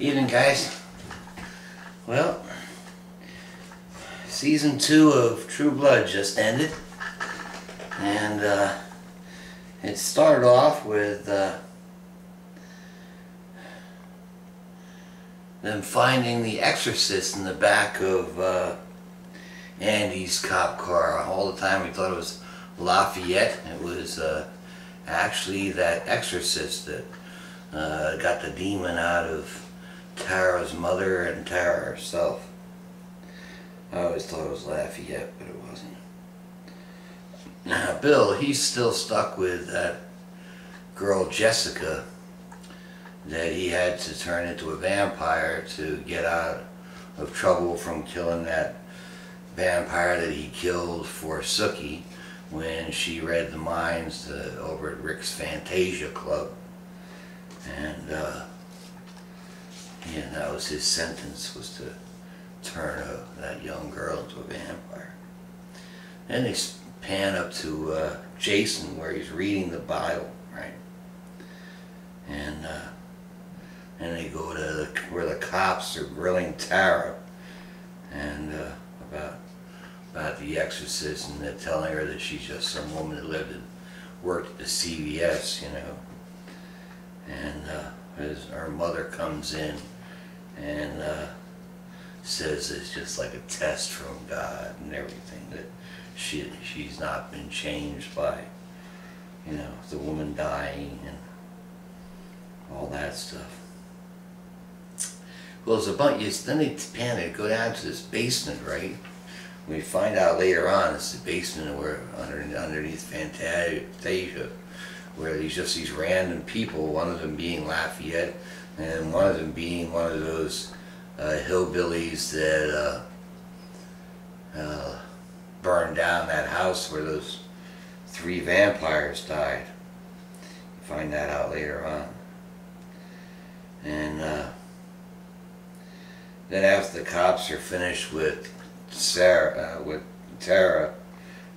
Evening, guys. Well, season 2 of True Blood just ended, and it started off with them finding the exorcist in the back of Andy's cop car. All the time we thought it was Lafayette. It was actually that exorcist that got the demon out of Tara's mother and Tara herself. I always thought it was Lafayette, but it wasn't. Now, Bill, he's still stuck with that girl Jessica that he had to turn into a vampire to get out of trouble from killing that vampire that he killed for Sookie when she read the minds over at Rick's Fantasia Club. And yeah, that was his sentence, was to turn that young girl into a vampire. Then they pan up to Jason, where he's reading the Bible, right? And they go to where the cops are grilling Tara and about the exorcist, and they're telling her that she's just some woman that lived and worked at the CVS, you know. And her mother comes in and says it's just like a test from God and everything, that she's not been changed by, you know, the woman dying and all that stuff. Well, there's a bunch. Then they go down to this basement, right? We find out later on it's the basement where underneath Fantasia, where there's just these random people, one of them being Lafayette, and one of them being one of those hillbillies that burned down that house where those 3 vampires died. You find that out later on. And then after the cops are finished with Tara,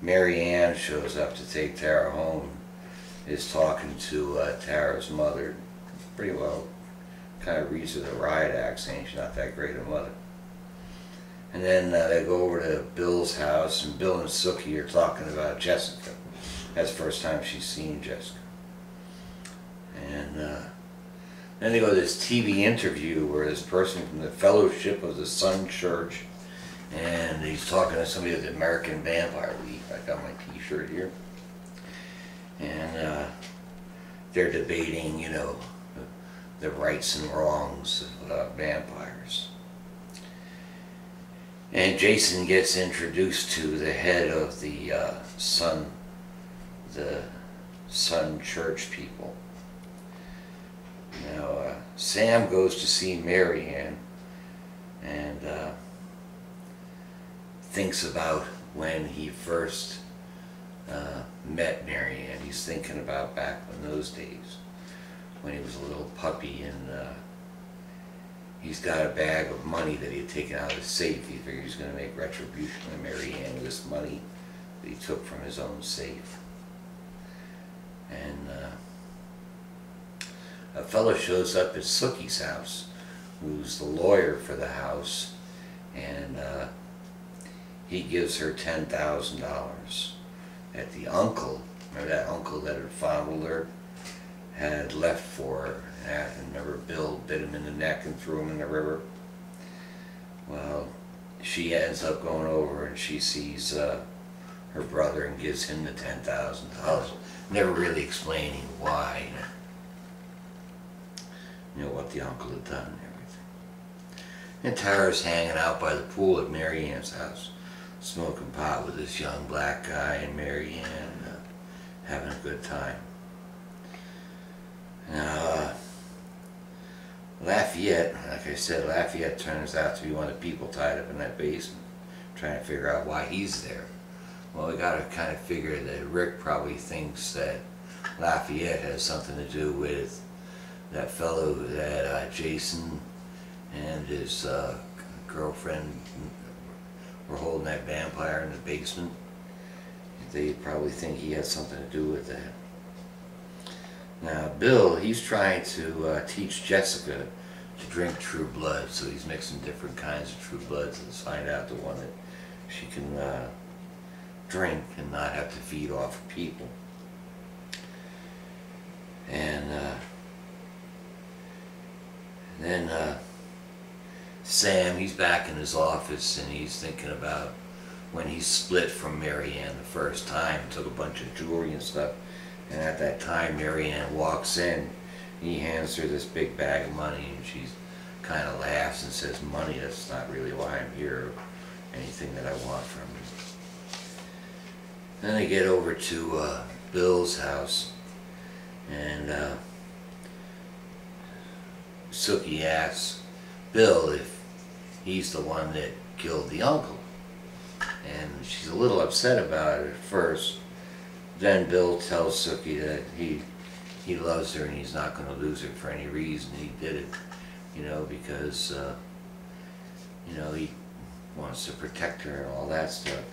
Mary Ann shows up to take Tara home, is talking to Tara's mother. Pretty well kind of reads her the riot act, saying she's not that great a mother. And then they go over to Bill's house, and Bill and Sookie are talking about Jessica. That's the first time she's seen Jessica. And then they go to this TV interview where this person from the Fellowship of the Sun Church, and he's talking to somebody of the American Vampire League. I got my t-shirt here. And they're debating, you know, the rights and wrongs of vampires. And Jason gets introduced to the head of the Sun Church people. Now, Sam goes to see Mary Ann and thinks about when he first met Mary Ann. He's thinking about back in those days when he was a little puppy, and he's got a bag of money that he had taken out of his safe. He figured he's going to make retribution to Mary Ann with this money that he took from his own safe. And a fellow shows up at Sookie's house, who's the lawyer for the house, and he gives her $10,000 that the uncle, remember that uncle that had fondled her, had left for her. And remember, Bill bit him in the neck and threw him in the river. Well, she ends up going over and she sees her brother and gives him the $10,000, never really explaining why, you know, what the uncle had done and everything. And Tara's hanging out by the pool at Mary Ann's house, smoking pot with this young black guy, and Mary Ann having a good time. Now, Lafayette, like I said, Lafayette turns out to be one of the people tied up in that basement, trying to figure out why he's there. Well, we got to kind of figure that Rick probably thinks that Lafayette has something to do with that fellow that Jason and his girlfriend were holding that vampire in the basement. They probably think he has something to do with that. Now, Bill, he's trying to teach Jessica to drink True Blood. So he's mixing different kinds of True Bloods and find out the one that she can drink and not have to feed off of people. And then Sam, he's back in his office and he's thinking about when he split from Marianne the first time, took a bunch of jewelry and stuff, and at that time Marianne walks in, he hands her this big bag of money and she kind of laughs and says, "Money, that's not really why I'm here, or anything that I want from you." Then they get over to Bill's house, and Sookie asks Bill if he's the one that killed the uncle. And she's a little upset about it at first. Then Bill tells Sookie that he loves her and he's not going to lose her for any reason. He did it, because, he wants to protect her and all that stuff.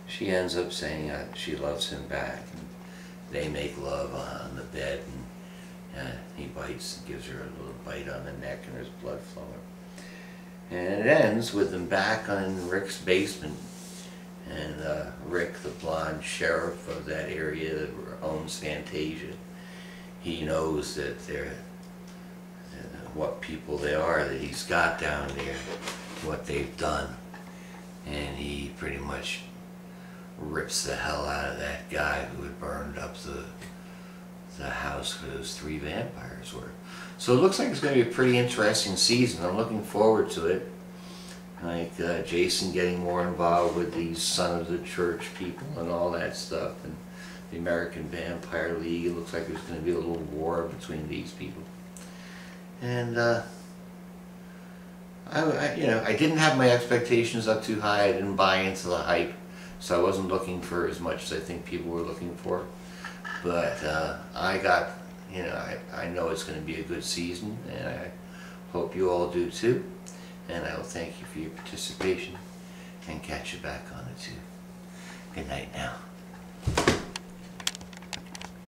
She ends up saying that she loves him back. And they make love on the bed, and he bites and gives her a little bite on the neck and there's blood flowing. And it ends with them back in Rick's basement. And Rick, the blonde sheriff of that area that owns Fantasia, he knows that they're what people they are that he's got down there, what they've done, and he pretty much rips the hell out of that guy who had burned up the house where those 3 vampires were. So it looks like it's going to be a pretty interesting season. I'm looking forward to it. Like Jason getting more involved with these Son of the Church people and all that stuff, and the American Vampire League. It looks like there's going to be a little war between these people. And I didn't have my expectations up too high. I didn't buy into the hype, so I wasn't looking for as much as I think people were looking for. But I got, I know it's going to be a good season, and I hope you all do too. And I will thank you for your participation and catch you back on it too. Good night now.